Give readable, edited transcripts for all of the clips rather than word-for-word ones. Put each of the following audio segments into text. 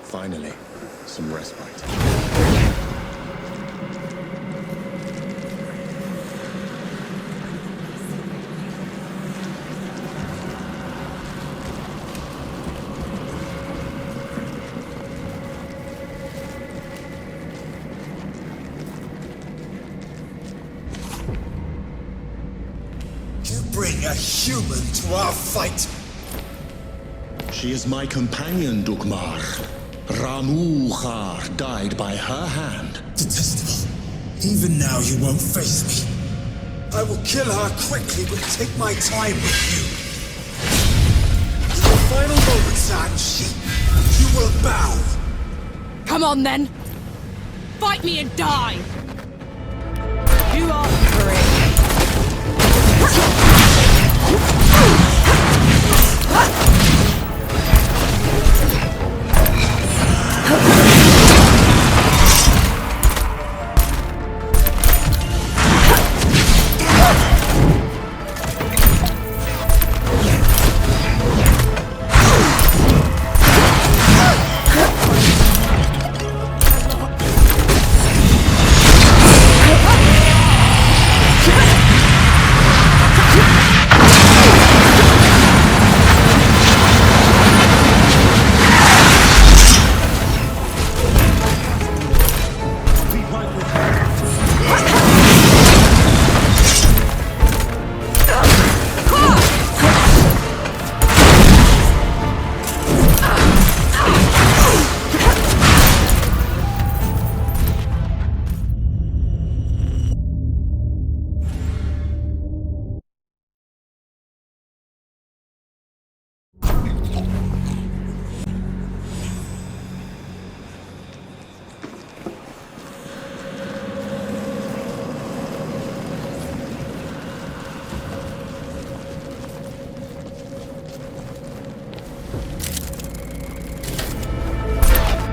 Finally, some respite. You bring a human to our fight. She is my companion, Dukmar. Ramuhar died by her hand. Detestable. Even now you won't face me. I will kill her quickly, but take my time with you. In the final moments, Anshi, you will bow. Come on then! Fight me and die! You are free.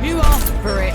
You asked for it.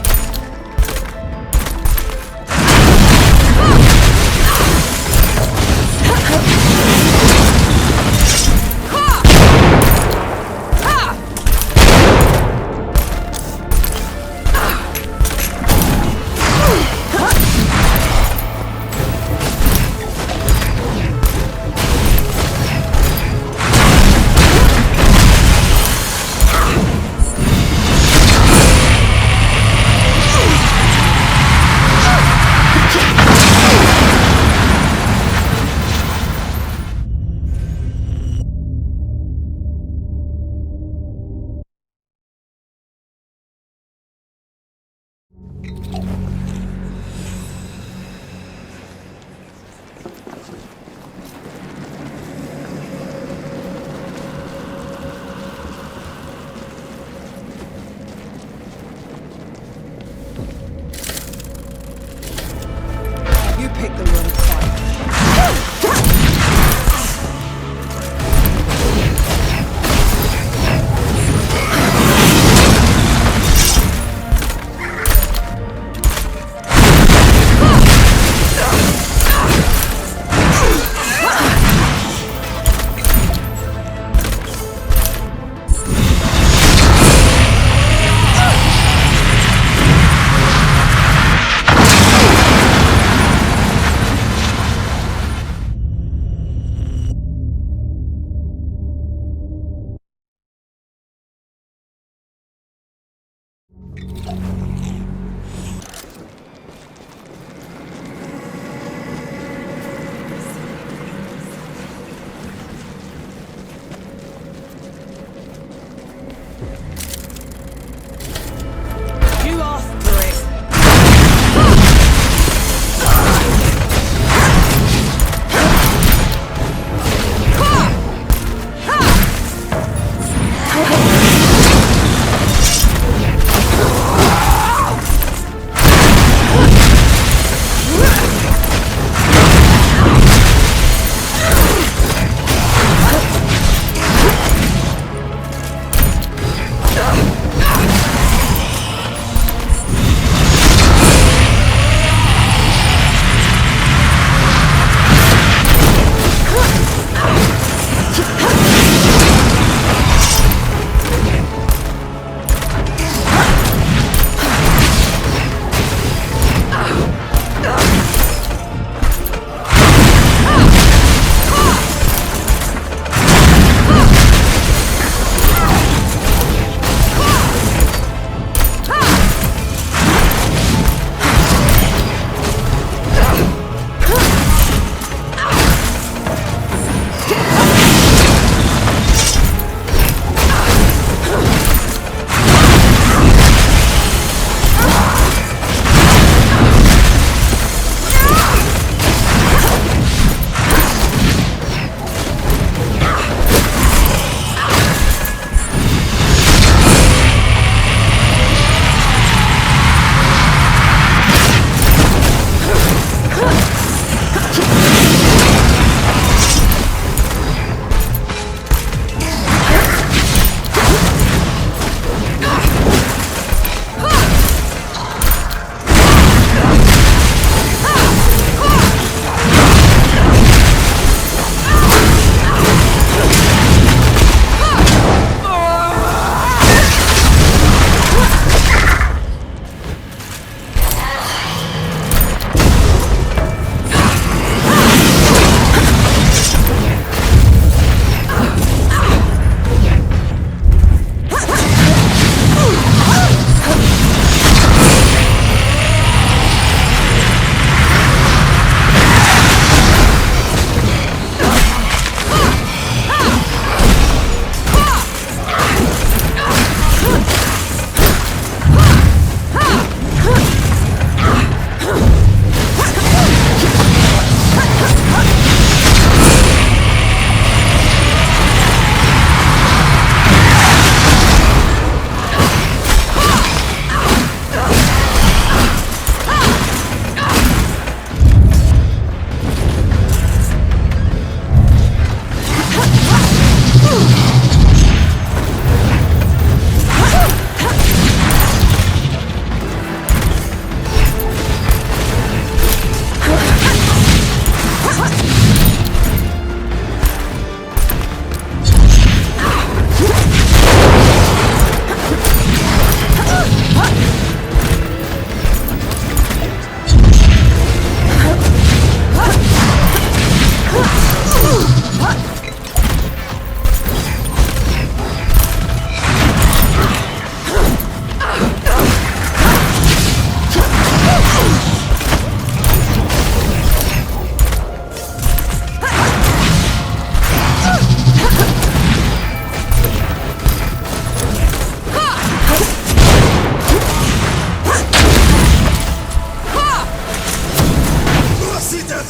Pick the wrong fight.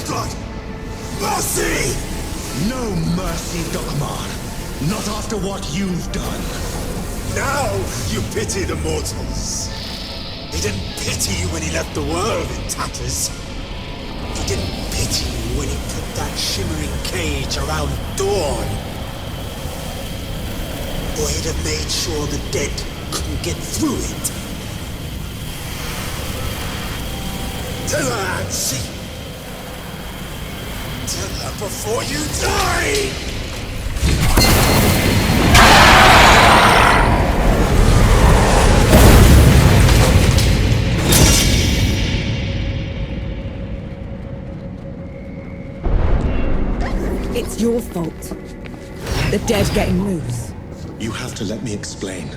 blood! Mercy! No mercy, Dukmar. Not after what you've done. Now you pity the mortals. He didn't pity you when he left the world in tatters. He didn't pity you when he put that shimmering cage around Dawn. Or he'd have made sure the dead couldn't get through it. Tell her, Ansi. Tell her before you die! It's your fault. The dead getting loose. You have to let me explain.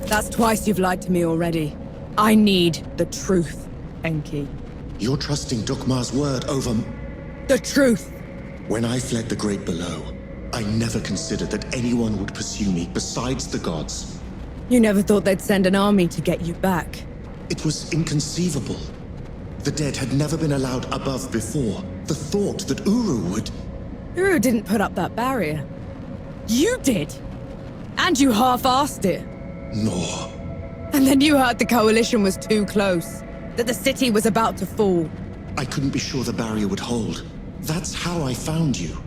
That's twice you've lied to me already. I need the truth, Enki. You're trusting Dukmar's word over... The truth! When I fled the Great Below, I never considered that anyone would pursue me besides the gods. You never thought they'd send an army to get you back. It was inconceivable. The dead had never been allowed above before. The thought that Uru would... Uru didn't put up that barrier. You did! And you half-arsed it. No. And then you heard the coalition was too close. That the city was about to fall. I couldn't be sure the barrier would hold. That's how I found you.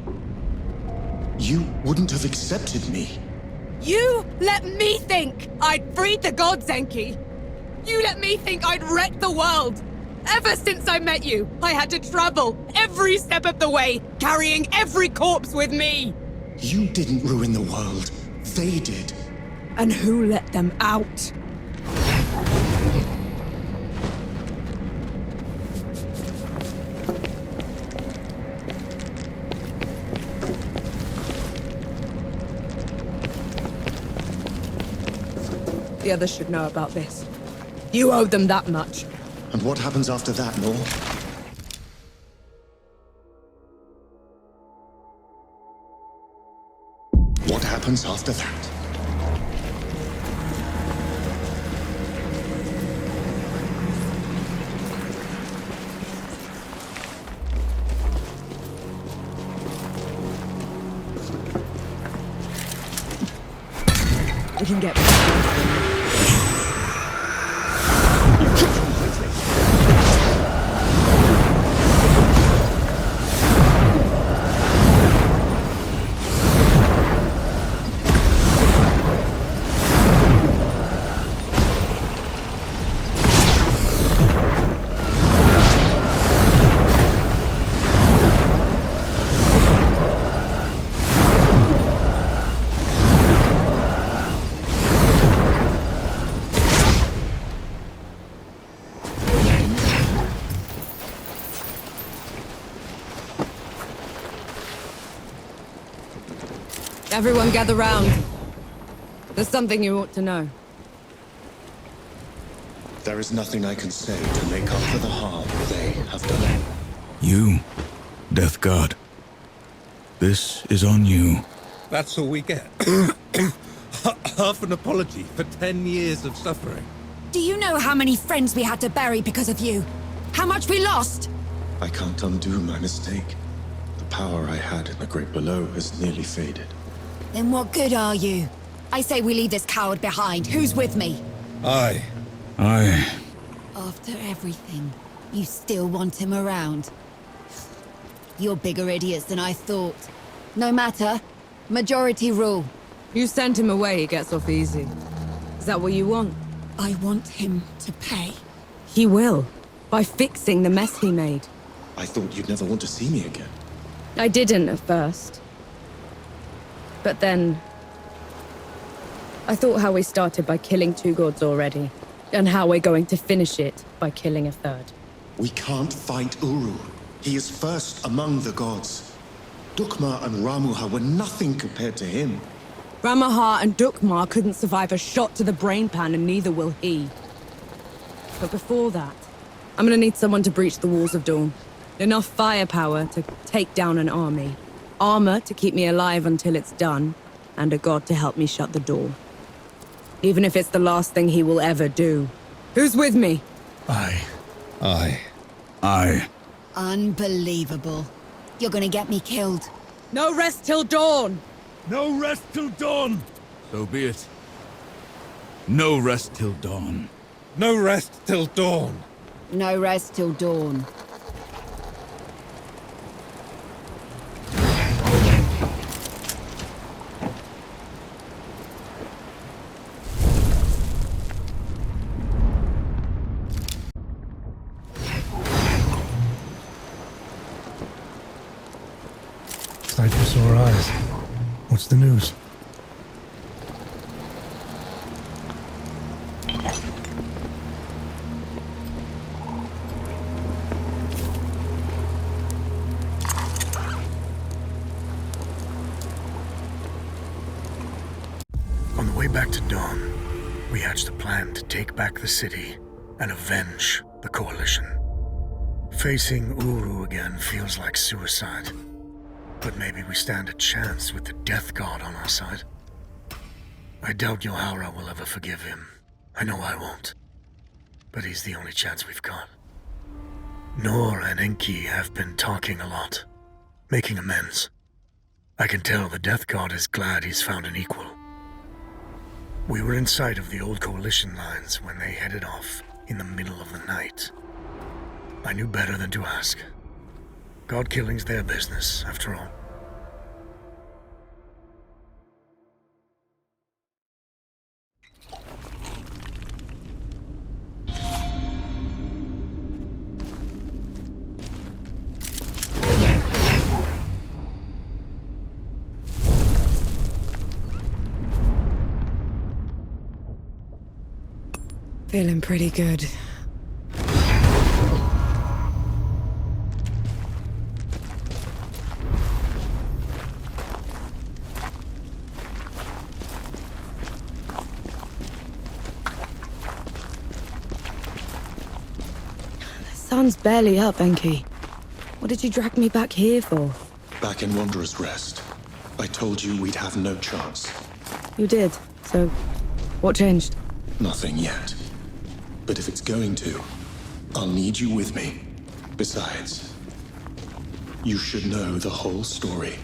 You wouldn't have accepted me. You let me think I'd freed the gods, Enki. You let me think I'd wrecked the world. Ever since I met you, I had to travel every step of the way, carrying every corpse with me. You didn't ruin the world. They did. And who let them out? The others should know about this. You owe them that much. And what happens after that, Nor? What happens after that? We can get back. Everyone gather round. There's something you ought to know. There is nothing I can say to make up for the harm they have done. You, Death God. This is on you. That's all we get. Half an apology for 10 years of suffering. Do you know how many friends we had to bury because of you? How much we lost? I can't undo my mistake. The power I had in the Great Below has nearly faded. Then what good are you? I say we leave this coward behind. Who's with me? Aye. After everything, you still want him around. You're bigger idiots than I thought. No matter. Majority rule. You send him away, he gets off easy. Is that what you want? I want him to pay. He will. By fixing the mess he made. I thought you'd never want to see me again. I didn't at first. But then... I thought how we started by killing 2 gods already. And how we're going to finish it by killing a 3rd. We can't fight Uru. He is first among the gods. Dukmar and Ramuha were nothing compared to him. Ramuha and Dukmar couldn't survive a shot to the brain pan, and neither will he. But before that, I'm gonna need someone to breach the walls of Dawn. Enough firepower to take down an army. Armor to keep me alive until it's done. and a god to help me shut the door. Even if it's the last thing he will ever do. Who's with me? I. Unbelievable. You're gonna get me killed. No rest till dawn! No rest till dawn! So be it. No rest till dawn. No rest till dawn. No rest till dawn. Sight for sore eyes. What's the news? On the way back to Dawn, we hatched a plan to take back the city and avenge the Coalition. Facing Uru again feels like suicide. But maybe we stand a chance with the Death God on our side. I doubt Yohara will ever forgive him. I know I won't. But he's the only chance we've got. Nor and Enki have been talking a lot, making amends. I can tell the Death God is glad he's found an equal. We were in sight of the old Coalition lines when they headed off in the middle of the night. I knew better than to ask. God killing's their business, after all. Feeling pretty good. Sun's barely up, Enki. What did you drag me back here for? Back in Wanderer's Rest, I told you we'd have no chance. You did, so what changed? Nothing yet. But if it's going to, I'll need you with me. Besides, you should know the whole story.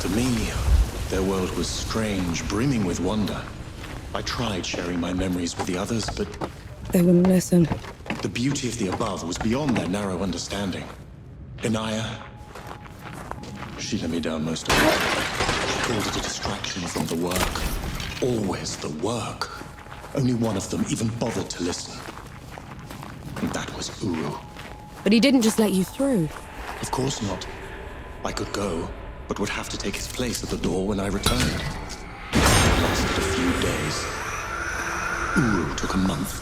To me, their world was strange, brimming with wonder. I tried sharing my memories with the others, but They wouldn't listen. the beauty of the above was beyond their narrow understanding. Inaya, she let me down most of it. She called it a distraction from the work. Always the work. Only one of them even bothered to listen. And that was Uru. But he didn't just let you through. Of course not. I could go, but would have to take his place at the door when I returned. It lasted a few days. Uru took a month.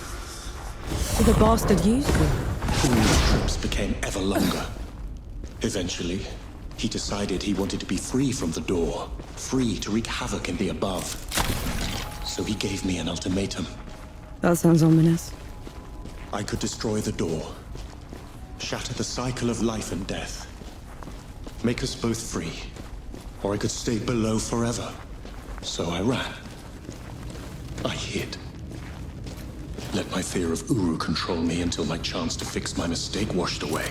So the bastard used you. Uru's trips became ever longer. Eventually, he decided he wanted to be free from the door, free to wreak havoc in the above. So he gave me an ultimatum. That sounds ominous. I could destroy the door, shatter the cycle of life and death, make us both free, or I could stay below forever. So I ran. I hid. Let my fear of Uru control me until my chance to fix my mistake washed away.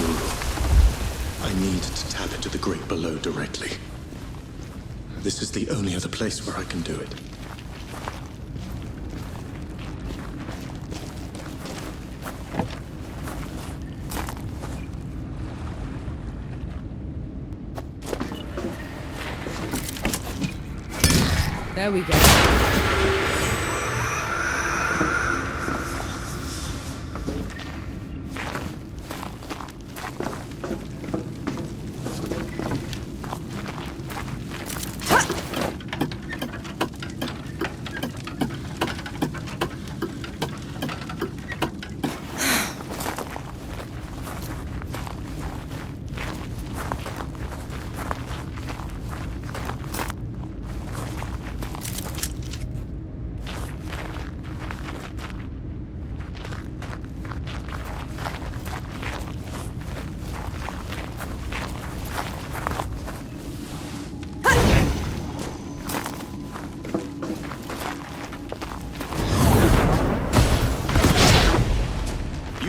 Uru. I need to tap into the great below directly. This is the only other place where I can do it. There we go.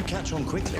Catch on quickly.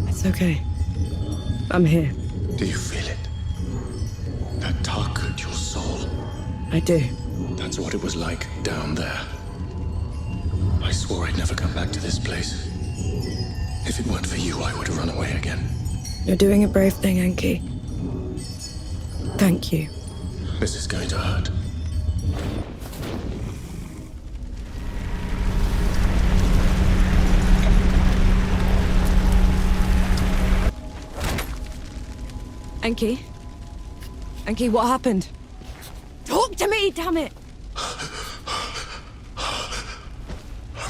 It's okay. I'm here. Do you feel it? That tug at your soul? I do. That's what it was like down there. I swore I'd never come back to this place. If it weren't for you, I would have run away again. You're doing a brave thing, Enki. Thank you. This is going to hurt. Enki? Enki, what happened? Talk to me, damn it! I'm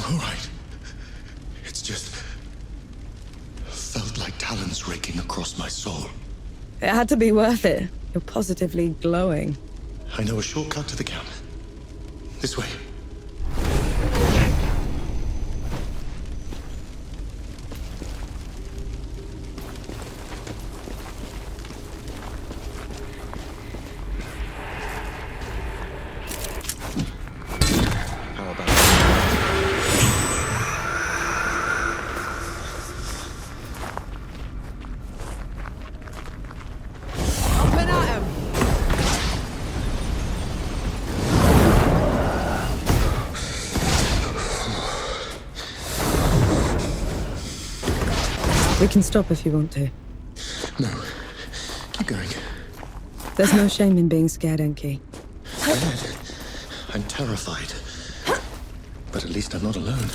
all right. It's just... felt like talons raking across my soul. It had to be worth it. You're positively glowing. I know a shortcut to the camp. This way. How about it? Open at him! We can stop if you want to. No. Keep going. There's no shame in being scared, Enki. Scared. I'm terrified. But at least I'm not alone.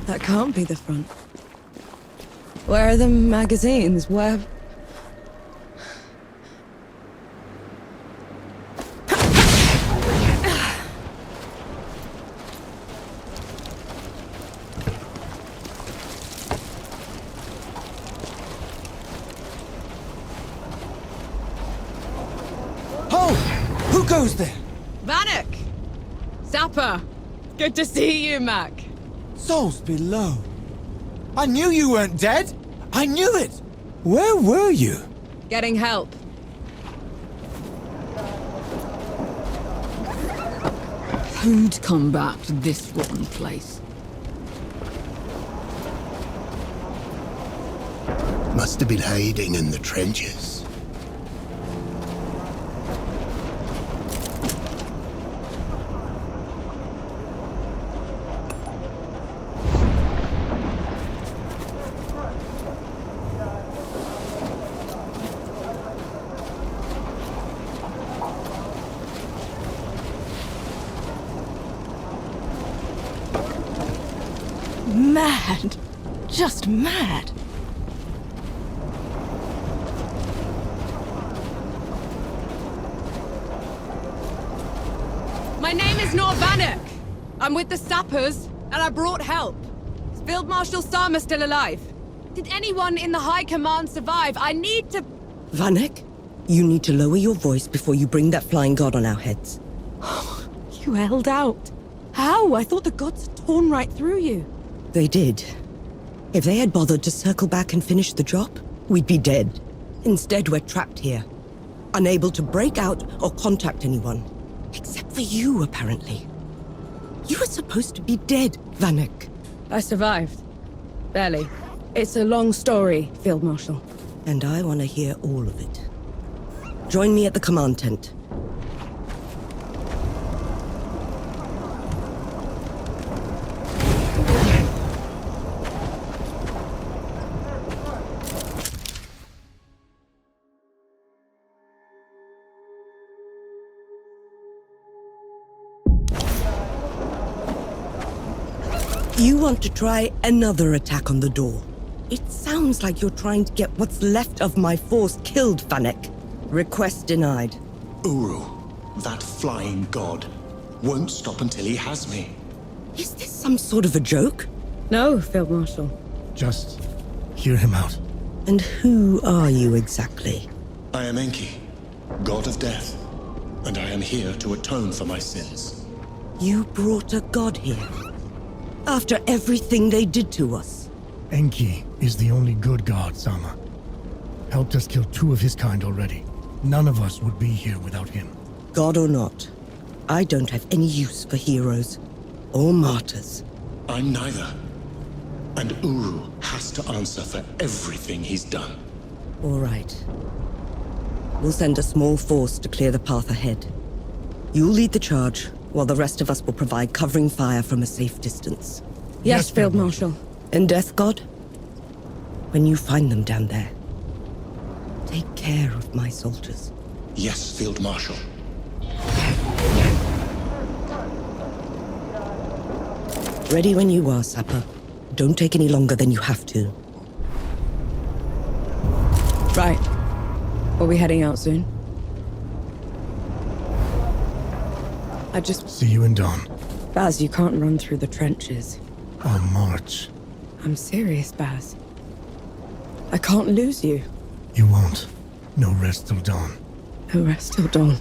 That can't be the front. Where are the magazines? Where... Who goes there? Vanek! Zappa! Good to see you, Mac. Souls below. I knew you weren't dead. I knew it. Where were you? Getting help. Who'd come back to this rotten place? Must have been hiding in the trenches. Mad. Just mad. My name is Nor Vanek. I'm with the sappers, and I brought help. Is Field Marshal Sama still alive? Did anyone in the High Command survive? I need to... Vanek, you need to lower your voice before you bring that flying god on our heads. You held out. How? I thought the gods had torn right through you. They did. If they had bothered to circle back and finish the job, we'd be dead. Instead, we're trapped here. Unable to break out or contact anyone. Except for you, apparently. You were supposed to be dead, Vanek. I survived. Barely. It's a long story, Field Marshal. And I want to hear all of it. Join me at the command tent. You want to try another attack on the door. It sounds like you're trying to get what's left of my force killed, Vanek. Request denied. Uru, that flying god, won't stop until he has me. Is this some sort of a joke? No, Field Marshal. Just hear him out. And who are you exactly? I am Enki, god of death, and I am here to atone for my sins. You brought a god here. After everything they did to us. Enki is the only good god, Sama. Helped us kill 2 of his kind already. None of us would be here without him. God or not, I don't have any use for heroes or martyrs. I'm neither. And Uru has to answer for everything he's done. All right. We'll send a small force to clear the path ahead. You'll lead the charge, while the rest of us will provide covering fire from a safe distance. Yes, Field Marshal. And Death God? When you find them down there, take care of my soldiers. Yes, Field Marshal. Ready when you are, Sapper. Don't take any longer than you have to. Right. Are we heading out soon? See you in dawn. Baz, you can't run through the trenches. I'll march. I'm serious, Baz. I can't lose you. You won't. No rest till dawn. No rest till dawn.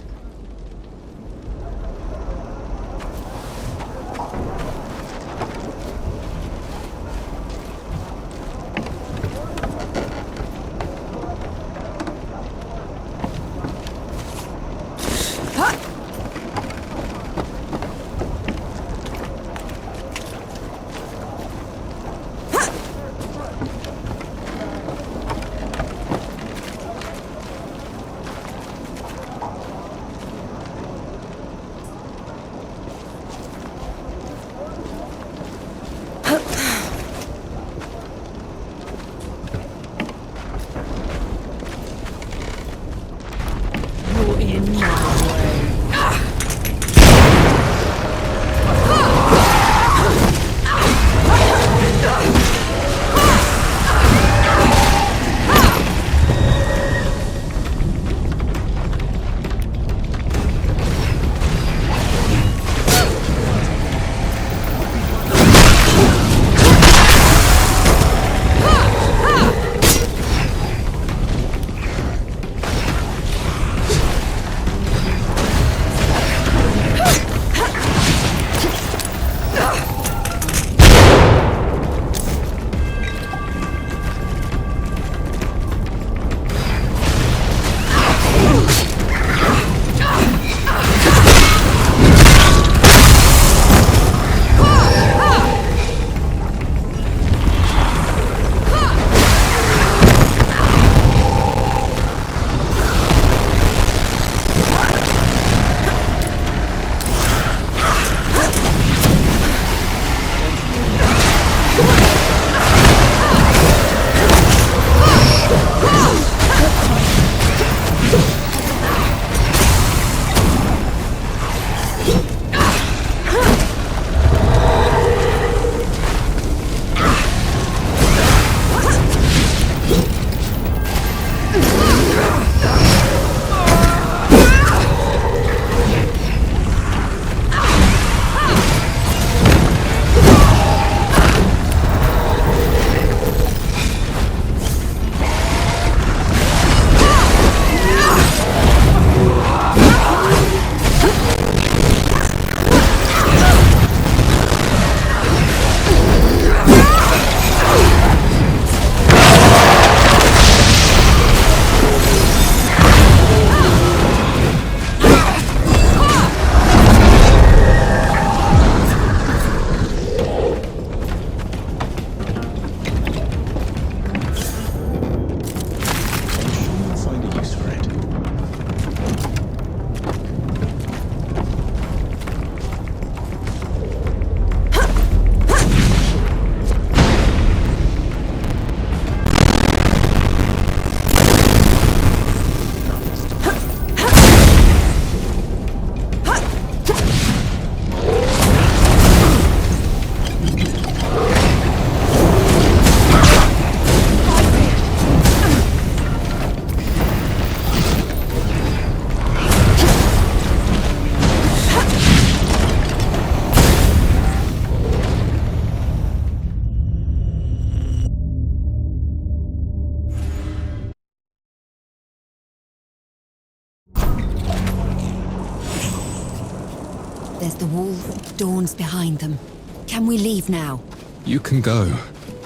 There's the wall, Dawn's behind them. Can we leave now? You can go.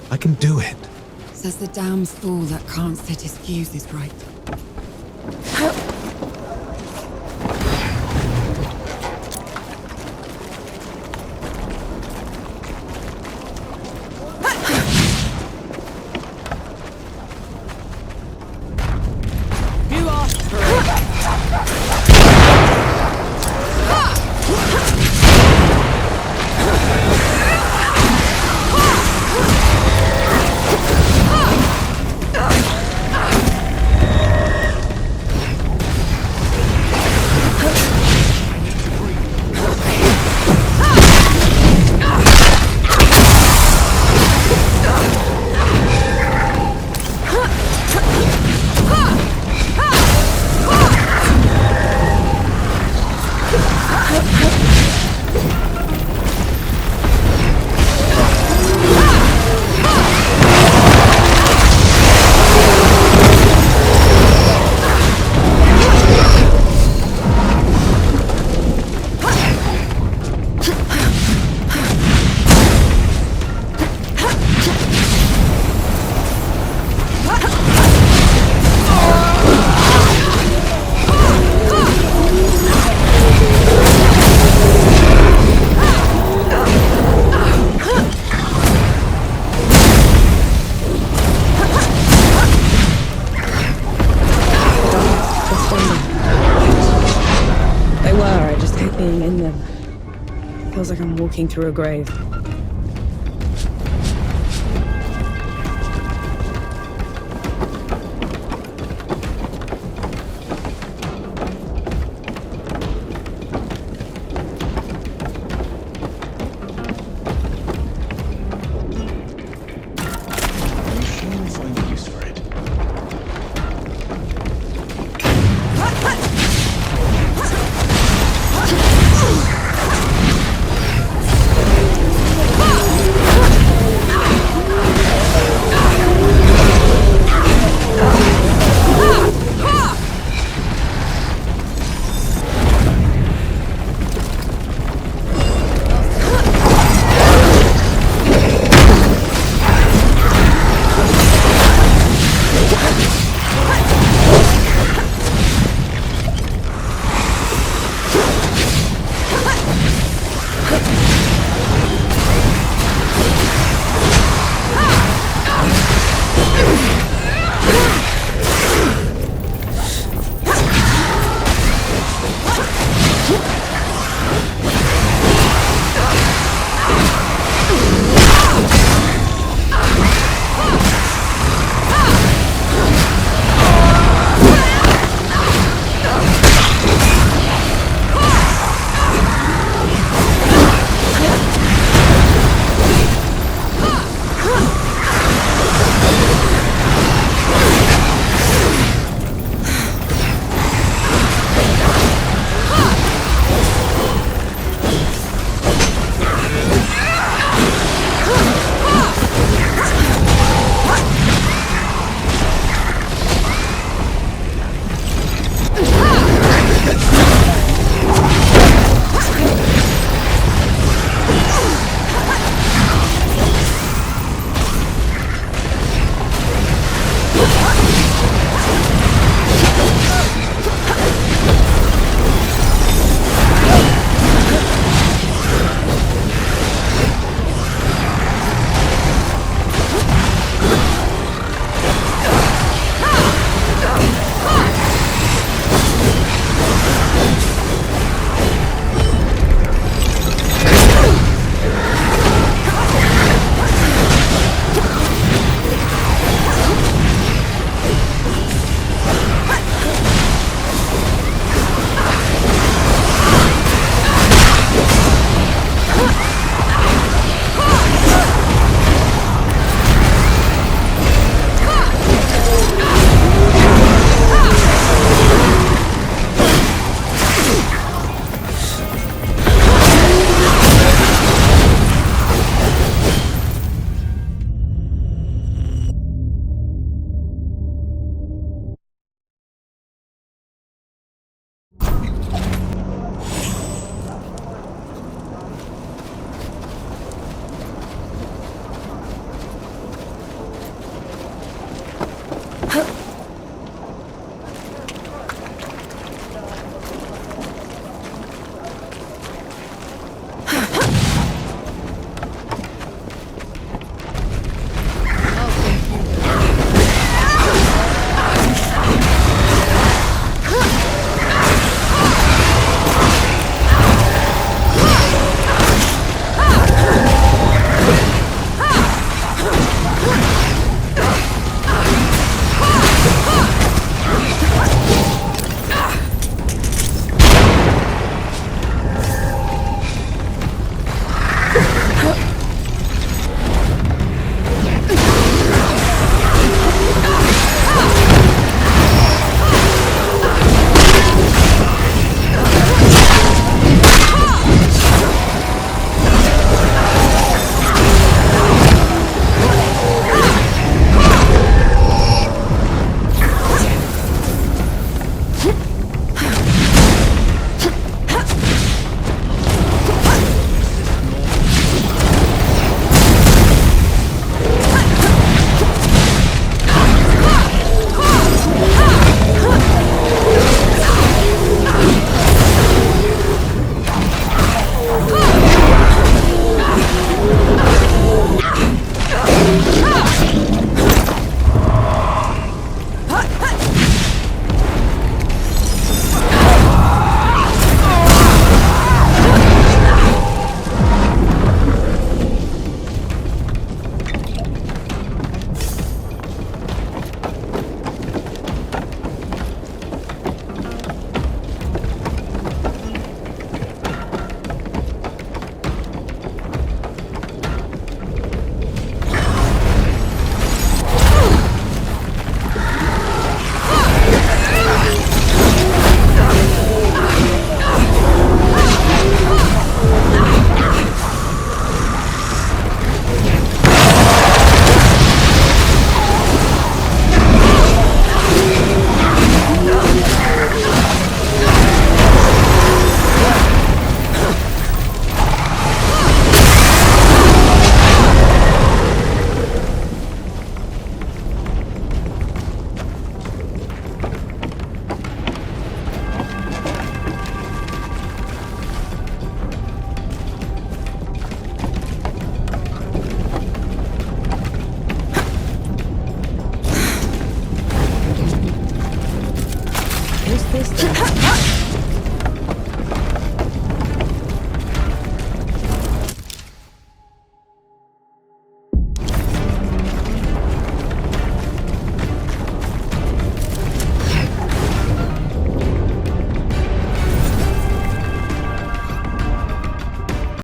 I can do it. Says the damn fool that can't set his fuses right. You asked for it. Being in them. Feels like I'm walking through a grave.